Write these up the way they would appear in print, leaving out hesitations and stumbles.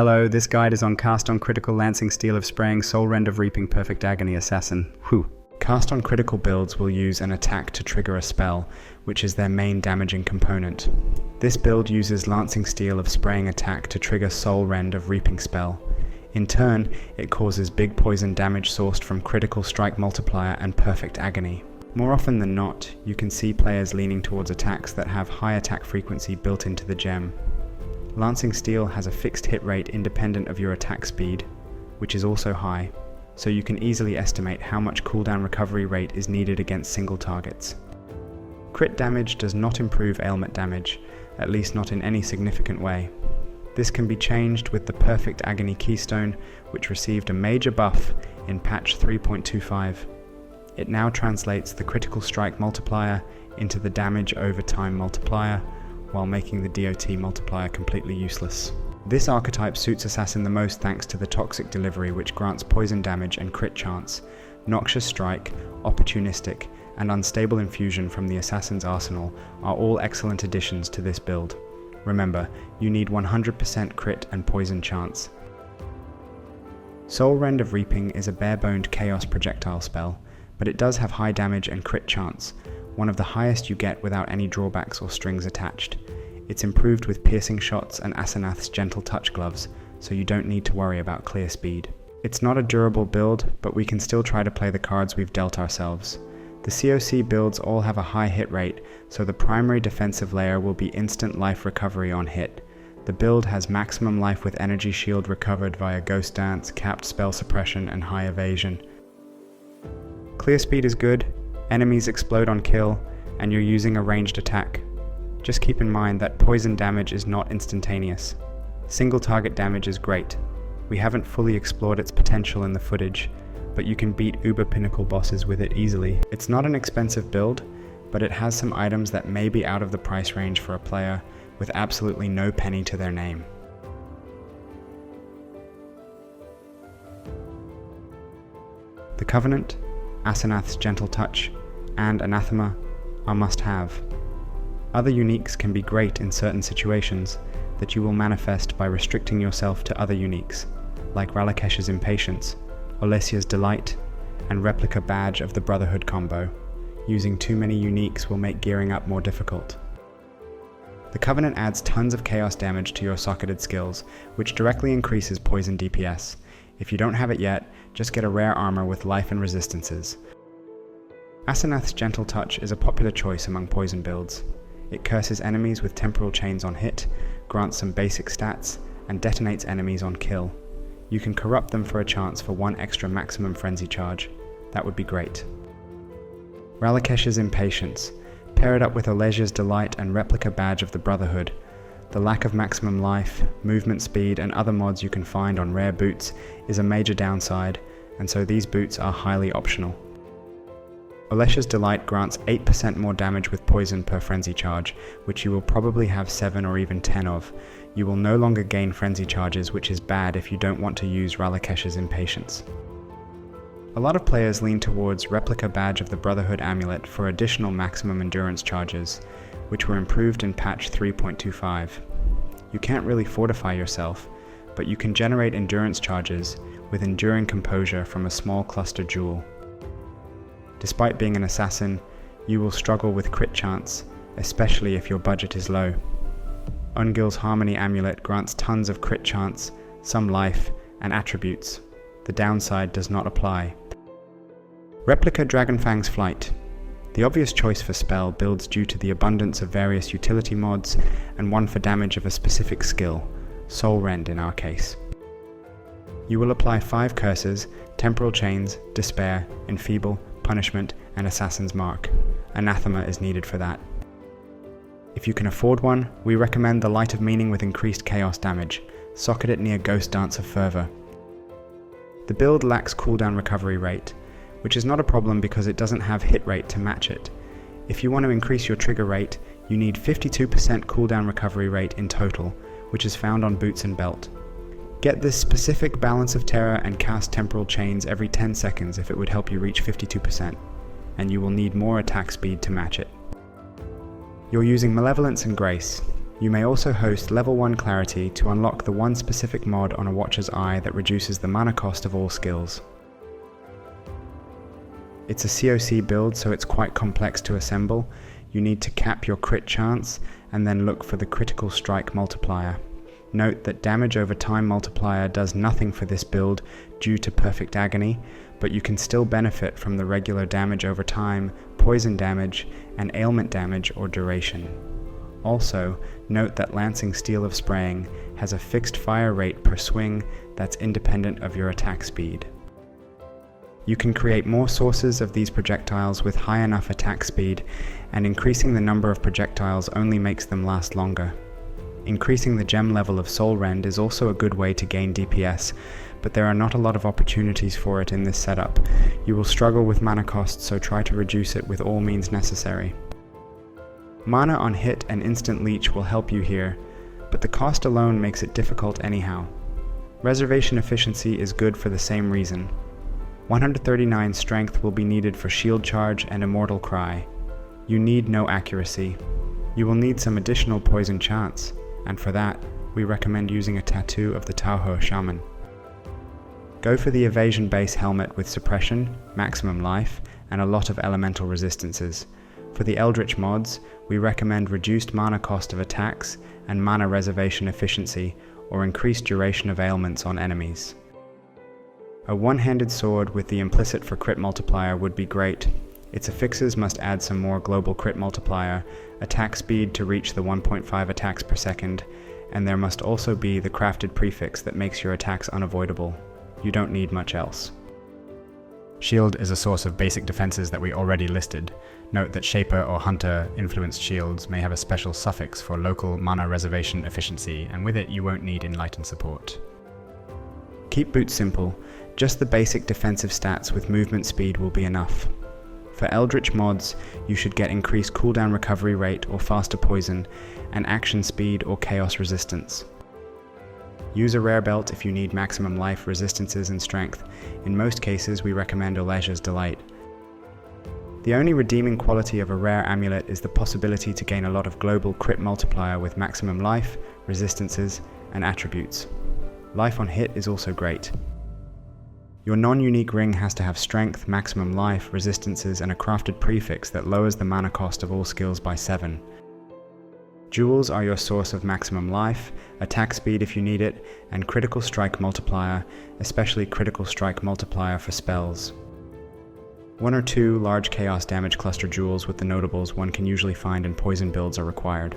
Hello, this guide is on Cast on Critical Lancing Steel of Spraying SOULREND of Reaping Perfect Agony Assassin. Whew. Cast on critical builds will use an attack to trigger a spell, which is their main damaging component. This build uses Lancing Steel of Spraying attack to trigger SOULREND of Reaping spell. In turn, it causes big poison damage sourced from critical strike multiplier and perfect agony. More often than not, you can see players leaning towards attacks that have high attack frequency built into the gem. Lancing Steel has a fixed hit rate independent of your attack speed, which is also high, so you can easily estimate how much cooldown recovery rate is needed against single targets. Crit damage does not improve ailment damage, at least not in any significant way. This can be changed with the Perfect Agony Keystone, which received a major buff in patch 3.25. It now translates the critical strike multiplier into the damage over time multiplier, while making the DOT multiplier completely useless. This archetype suits Assassin the most thanks to the toxic delivery, which grants poison damage and crit chance, noxious strike, opportunistic, and unstable infusion from the Assassin's arsenal are all excellent additions to this build. Remember, you need 100% crit and poison chance. SOULREND of Reaping is a bare-boned chaos projectile spell, but it does have high damage and crit chance, one of the highest you get without any drawbacks or strings attached. It's improved with piercing shots and Asenath's gentle touch gloves, so you don't need to worry about clear speed. It's not a durable build, but we can still try to play the cards we've dealt ourselves. The COC builds all have a high hit rate, so the primary defensive layer will be instant life recovery on hit. The build has maximum life with energy shield recovered via Ghost Dance, capped spell suppression, and high evasion. Clear speed is good, enemies explode on kill, and you're using a ranged attack. Just keep in mind that poison damage is not instantaneous. Single target damage is great. We haven't fully explored its potential in the footage, but you can beat Uber Pinnacle bosses with it easily. It's not an expensive build, but it has some items that may be out of the price range for a player with absolutely no penny to their name. The Covenant, Asenath's Gentle Touch, and Anathema are must-have. Other uniques can be great in certain situations that you will manifest by restricting yourself to other uniques, like Ralakesh's Impatience, Olesia's Delight, and Replica Badge of the Brotherhood combo. Using too many uniques will make gearing up more difficult. The Covenant adds tons of chaos damage to your socketed skills, which directly increases poison DPS. If you don't have it yet, just get a rare armor with life and resistances. Asenath's Gentle Touch is a popular choice among poison builds. It curses enemies with temporal chains on hit, grants some basic stats, and detonates enemies on kill. You can corrupt them for a chance for 1 extra maximum frenzy charge. That would be great. Ralakesh's Impatience. Pair it up with Olesia's Delight and Replica Badge of the Brotherhood. The lack of maximum life, movement speed, and other mods you can find on rare boots is a major downside, and so these boots are highly optional. Olesia's Delight grants 8% more damage with poison per frenzy charge, which you will probably have 7 or even 10 of. You will no longer gain frenzy charges, which is bad if you don't want to use Ralakesh's Impatience. A lot of players lean towards Replica Badge of the Brotherhood Amulet for additional maximum endurance charges, which were improved in patch 3.25. You can't really fortify yourself, but you can generate endurance charges with Enduring Composure from a small cluster jewel. Despite being an assassin, you will struggle with crit chance, especially if your budget is low. Ungil's Harmony Amulet grants tons of crit chance, some life, and attributes. The downside does not apply. Replica Dragonfang's Flight. The obvious choice for spell builds due to the abundance of various utility mods and one for damage of a specific skill, SOULREND in our case. You will apply 5 curses, Temporal Chains, Despair, Enfeeble, Punishment, and Assassin's Mark. Anathema is needed for that. If you can afford one, we recommend the Light of Meaning with increased chaos damage. Socket it near Ghost Dance of Fervor. The build lacks cooldown recovery rate, which is not a problem because it doesn't have hit rate to match it. If you want to increase your trigger rate, you need 52% cooldown recovery rate in total, which is found on boots and belt. Get this specific Balance of Terror and cast Temporal Chains every 10 seconds if it would help you reach 52%, and you will need more attack speed to match it. You're using Malevolence and Grace. You may also host level 1 clarity to unlock the one specific mod on a Watcher's Eye that reduces the mana cost of all skills. It's a COC build, so it's quite complex to assemble. You need to cap your crit chance and then look for the critical strike multiplier. Note that damage over time multiplier does nothing for this build due to perfect agony, but you can still benefit from the regular damage over time, poison damage, and ailment damage or duration. Also, note that Lancing Steel of Spraying has a fixed fire rate per swing that's independent of your attack speed. You can create more sources of these projectiles with high enough attack speed, and increasing the number of projectiles only makes them last longer. Increasing the gem level of SOULREND is also a good way to gain DPS, but there are not a lot of opportunities for it in this setup. You will struggle with mana cost, so try to reduce it with all means necessary. Mana on hit and instant leech will help you here, but the cost alone makes it difficult anyhow. Reservation efficiency is good for the same reason. 139 strength will be needed for shield charge and immortal cry. You need no accuracy. You will need some additional poison chance, and for that, we recommend using a tattoo of the Taohe Shaman. Go for the evasion base helmet with suppression, maximum life, and a lot of elemental resistances. For the Eldritch mods, we recommend reduced mana cost of attacks and mana reservation efficiency, or increased duration of ailments on enemies. A one-handed sword with the implicit for crit multiplier would be great. Its affixes must add some more global crit multiplier, attack speed to reach the 1.5 attacks per second, and there must also be the crafted prefix that makes your attacks unavoidable. You don't need much else. Shield is a source of basic defenses that we already listed. Note that Shaper or Hunter influenced shields may have a special suffix for local mana reservation efficiency, and with it you won't need enlightened support. Keep boots simple. Just the basic defensive stats with movement speed will be enough. For Eldritch mods, you should get increased cooldown recovery rate or faster poison, and action speed or chaos resistance. Use a rare belt if you need maximum life, resistances, and strength. In most cases, we recommend Olesia's Delight. The only redeeming quality of a rare amulet is the possibility to gain a lot of global crit multiplier with maximum life, resistances, and attributes. Life on hit is also great. Your non-unique ring has to have strength, maximum life, resistances, and a crafted prefix that lowers the mana cost of all skills by 7. Jewels are your source of maximum life, attack speed if you need it, and critical strike multiplier, especially critical strike multiplier for spells. 1 or 2 large chaos damage cluster jewels with the notables one can usually find in poison builds are required.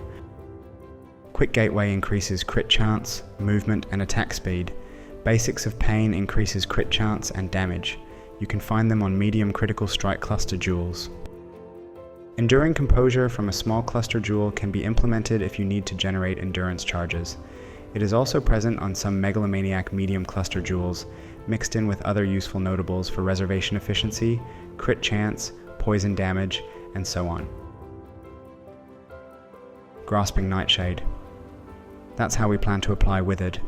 Quick Gateway increases crit chance, movement, and attack speed. Basics of Pain increases crit chance and damage. You can find them on medium critical strike cluster jewels. Enduring Composure from a small cluster jewel can be implemented if you need to generate endurance charges. It is also present on some Megalomaniac medium cluster jewels, mixed in with other useful notables for reservation efficiency, crit chance, poison damage, and so on. Grasping Nightshade. That's how we plan to apply Withered.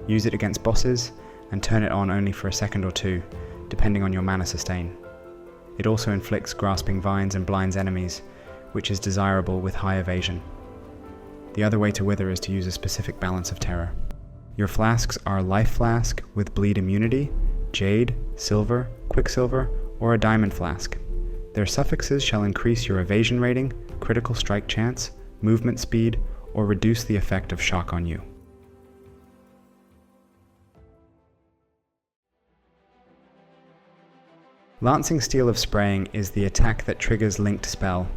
Use it against bosses, and turn it on only for a second or two, depending on your mana sustain. It also inflicts Grasping Vines and blinds enemies, which is desirable with high evasion. The other way to wither is to use a specific balance of terror. Your flasks are Life Flask with Bleed Immunity, Jade, Silver, Quicksilver, or a Diamond Flask. Their suffixes shall increase your evasion rating, critical strike chance, movement speed, or reduce the effect of shock on you. Lancing Steel of Spraying is the attack that triggers Linked Spell.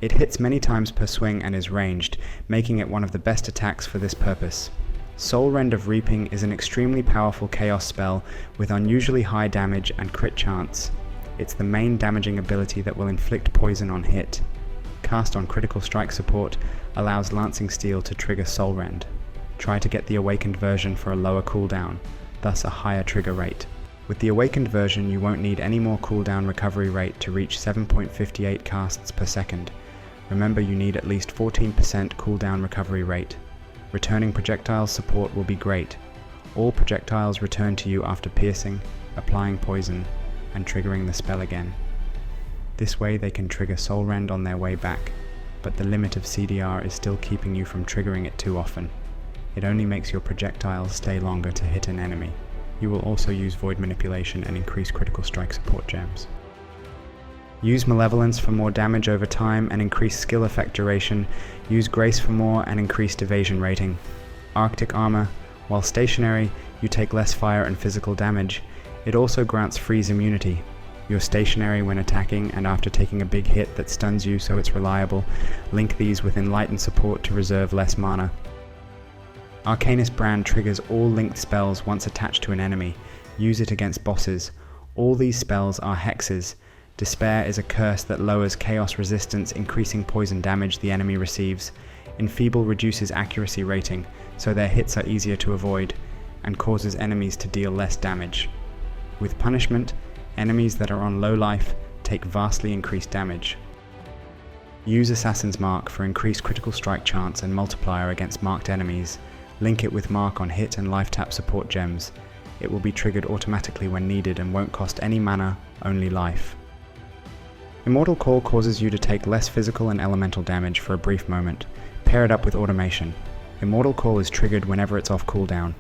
It hits many times per swing and is ranged, making it one of the best attacks for this purpose. SOULREND of Reaping is an extremely powerful chaos spell with unusually high damage and crit chance. It's the main damaging ability that will inflict poison on hit. Cast on critical strike support allows Lancing Steel to trigger SOULREND. Try to get the awakened version for a lower cooldown, thus a higher trigger rate. With the awakened version, you won't need any more cooldown recovery rate to reach 7.58 casts per second. Remember, you need at least 14% cooldown recovery rate. Returning projectiles support will be great. All projectiles return to you after piercing, applying poison, and triggering the spell again. This way they can trigger SOULREND on their way back, but the limit of CDR is still keeping you from triggering it too often. It only makes your projectiles stay longer to hit an enemy. You will also use Void Manipulation and increase critical strike support gems. Use Malevolence for more damage over time and increase skill effect duration. Use Grace for more and increased evasion rating. Arctic Armor. While stationary, you take less fire and physical damage. It also grants freeze immunity. You're stationary when attacking and after taking a big hit that stuns you, so it's reliable. Link these with Enlighten support to reserve less mana. Arcanist Brand triggers all linked spells once attached to an enemy. Use it against bosses. All these spells are hexes. Despair is a curse that lowers chaos resistance, increasing poison damage the enemy receives. Enfeeble reduces accuracy rating, so their hits are easier to avoid, and causes enemies to deal less damage. With Punishment, enemies that are on low life take vastly increased damage. Use Assassin's Mark for increased critical strike chance and multiplier against marked enemies. Link it with Mark on hit and life tap support gems. It will be triggered automatically when needed and won't cost any mana, only life. Immortal Call causes you to take less physical and elemental damage for a brief moment. Pair it up with Automation. Immortal Call is triggered whenever it's off cooldown.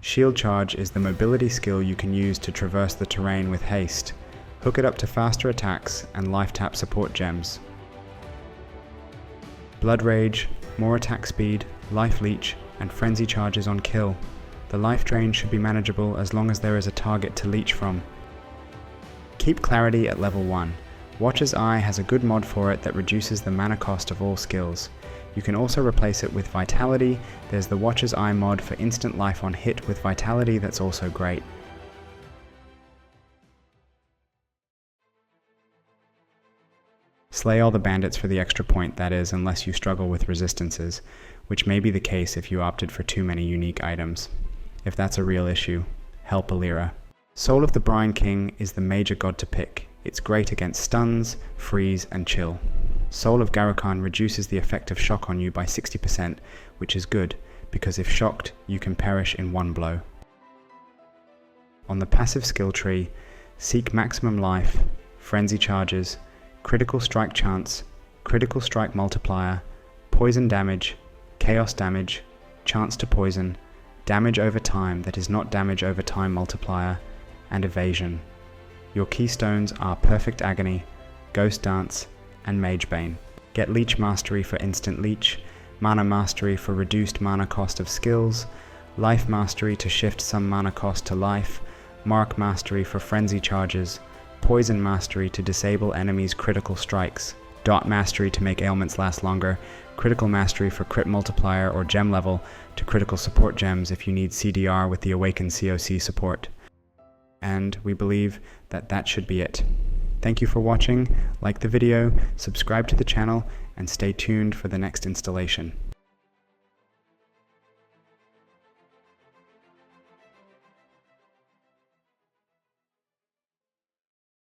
Shield Charge is the mobility skill you can use to traverse the terrain with haste. Hook it up to faster attacks and life tap support gems. Blood Rage, more attack speed, life leech, and frenzy charges on kill. The life drain should be manageable as long as there is a target to leech from. Keep Clarity at level 1. Watcher's Eye has a good mod for it that reduces the mana cost of all skills. You can also replace it with Vitality. There's the Watcher's Eye mod for instant life on hit with Vitality that's also great. Slay all the bandits for the extra point, that is, unless you struggle with resistances, which may be the case if you opted for too many unique items. If that's a real issue, help Alira. Soul of the Brine King is the major god to pick. It's great against stuns, freeze, and chill. Soul of Garukan reduces the effect of shock on you by 60%, which is good, because if shocked, you can perish in one blow. On the passive skill tree, seek maximum life, frenzy charges, critical strike chance, critical strike multiplier, poison damage, chaos damage, chance to poison, damage over time that is not damage over time multiplier, and evasion. Your keystones are Perfect Agony, Ghost Dance, and Mage Bane. Get Leech Mastery for instant leech, Mana Mastery for reduced mana cost of skills, Life Mastery to shift some mana cost to life, Mark Mastery for frenzy charges, Poison Mastery to disable enemies' critical strikes, Dot Mastery to make ailments last longer, Critical Mastery for crit multiplier or gem level to critical support gems if you need CDR with the Awakened COC support. And we believe that that should be it. Thank you for watching, like the video, subscribe to the channel, and stay tuned for the next installation.